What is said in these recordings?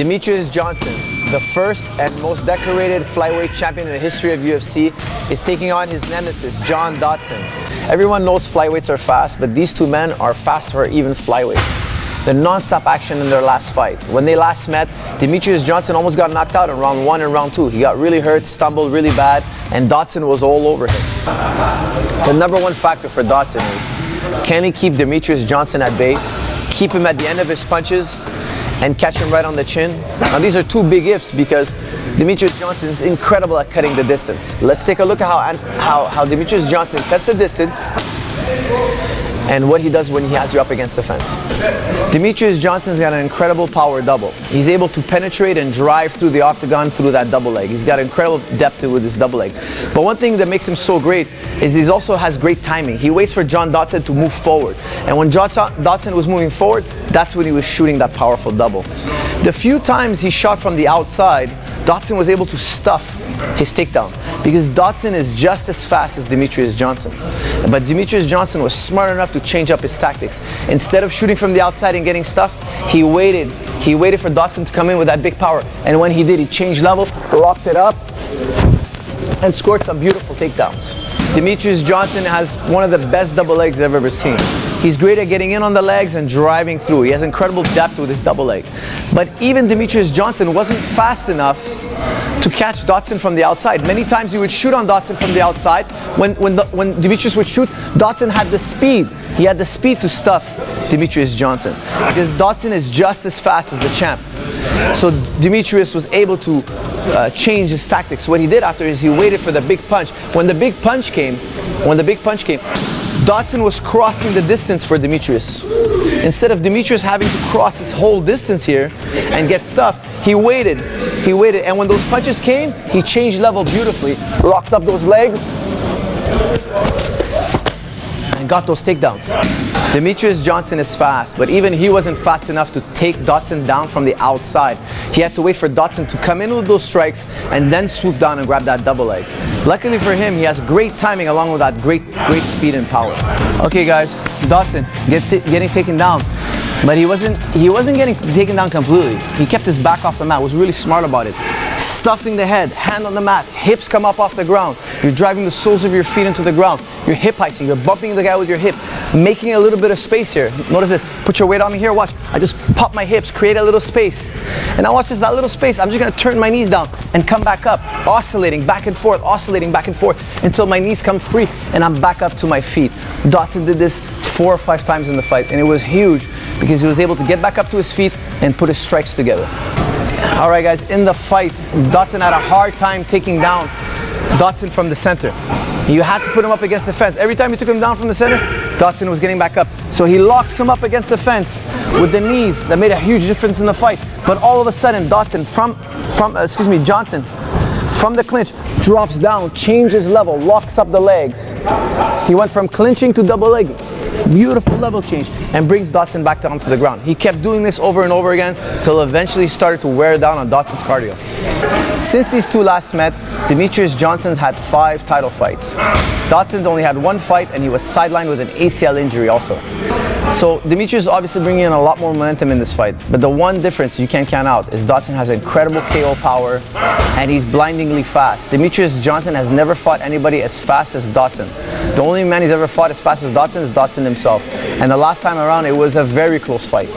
Demetrius Johnson, the first and most decorated flyweight champion in the history of UFC, is taking on his nemesis, John Dodson. Everyone knows flyweights are fast, but these two men are fast for even flyweights. The non-stop action in their last fight. When they last met, Demetrius Johnson almost got knocked out in round 1 and round 2. He got really hurt, stumbled really bad, and Dodson was all over him. The number one factor for Dodson is, can he keep Demetrius Johnson at bay, keep him at the end of his punches, and catch him right on the chin? Now these are two big ifs because Demetrius Johnson is incredible at cutting the distance. Let's take a look at how Demetrius Johnson cuts the distance and what he does when he has you up against the fence. Demetrius Johnson's got an incredible power double. He's able to penetrate and drive through the octagon through that double leg. He's got incredible depth with his double leg. But one thing that makes him so great is he also has great timing. He waits for John Dodson to move forward. And when John Dodson was moving forward, that's when he was shooting that powerful double. The few times he shot from the outside, Dodson was able to stuff his takedown because Dodson is just as fast as Demetrius Johnson. But Demetrius Johnson was smart enough to change up his tactics. Instead of shooting from the outside and getting stuffed, he waited for Dodson to come in with that big power. And when he did, he changed level, locked it up, and scored some beautiful takedowns. Demetrius Johnson has one of the best double legs I've ever seen. He's great at getting in on the legs and driving through. He has incredible depth with his double leg. But even Demetrius Johnson wasn't fast enough to catch Dodson from the outside. Many times he would shoot on Dodson from the outside. When Demetrius would shoot, Dodson had the speed. He had the speed to stuff Demetrius Johnson because Dodson is just as fast as the champ. So Demetrius was able to change his tactics. What he did after is he waited for the big punch. When the big punch came, Dodson was crossing the distance for Demetrius. Instead of Demetrius having to cross his whole distance here and get stuffed, he waited, and when those punches came, he changed level beautifully, locked up those legs, and got those takedowns. Demetrius Johnson is fast, but even he wasn't fast enough to take Dodson down from the outside. He had to wait for Dodson to come in with those strikes and then swoop down and grab that double leg. Luckily for him, he has great timing along with that great speed and power. Okay guys, Dodson getting taken down, but he wasn't getting taken down completely. He kept his back off the mat, was really smart about it. Stuffing the head, hand on the mat, hips come up off the ground. You're driving the soles of your feet into the ground. You're hip heisting, you're bumping the guy with your hip, making a little bit of space here. Notice this, put your weight on me here, watch. I just pop my hips, create a little space. And now watch this, that little space, I'm just gonna turn my knees down and come back up, oscillating back and forth until my knees come free and I'm back up to my feet. Dodson did this 4 or 5 times in the fight and it was huge because he was able to get back up to his feet and put his strikes together. Alright guys, in the fight, Dodson had a hard time taking down Dodson from the center. You had to put him up against the fence. Every time you took him down from the center, Dodson was getting back up. So he locks him up against the fence with the knees. That made a huge difference in the fight. But all of a sudden, Johnson from the clinch, drops down, changes level, locks up the legs. He went from clinching to double legging. Beautiful level change, and brings Dodson back down to the ground. He kept doing this over and over again till eventually he started to wear down on Dodson's cardio. Since these two last met, Demetrius Johnson's had 5 title fights. Dodson's only had 1 fight and he was sidelined with an ACL injury also. So Demetrius is obviously bringing in a lot more momentum in this fight, but the one difference you can't count out is Dodson has incredible KO power and he's blindingly fast. Demetrius Johnson has never fought anybody as fast as Dodson. The only man he's ever fought as fast as Dodson is Dodson himself. And the last time around, it was a very close fight.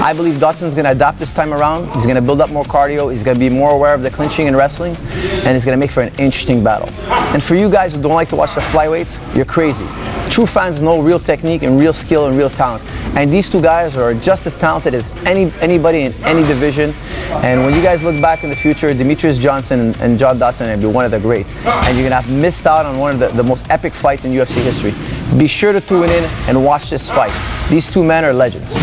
I believe Dodson's going to adapt this time around. He's going to build up more cardio. He's going to be more aware of the clinching and wrestling. And it's going to make for an interesting battle. And for you guys who don't like to watch the flyweights, you're crazy. True fans know real technique and real skill and real talent. And these two guys are just as talented as anybody in any division. And when you guys look back in the future, Demetrius Johnson and John Dodson are going to be one of the greats. And you're going to have missed out on one of the most epic fights in UFC history. Be sure to tune in and watch this fight. These two men are legends.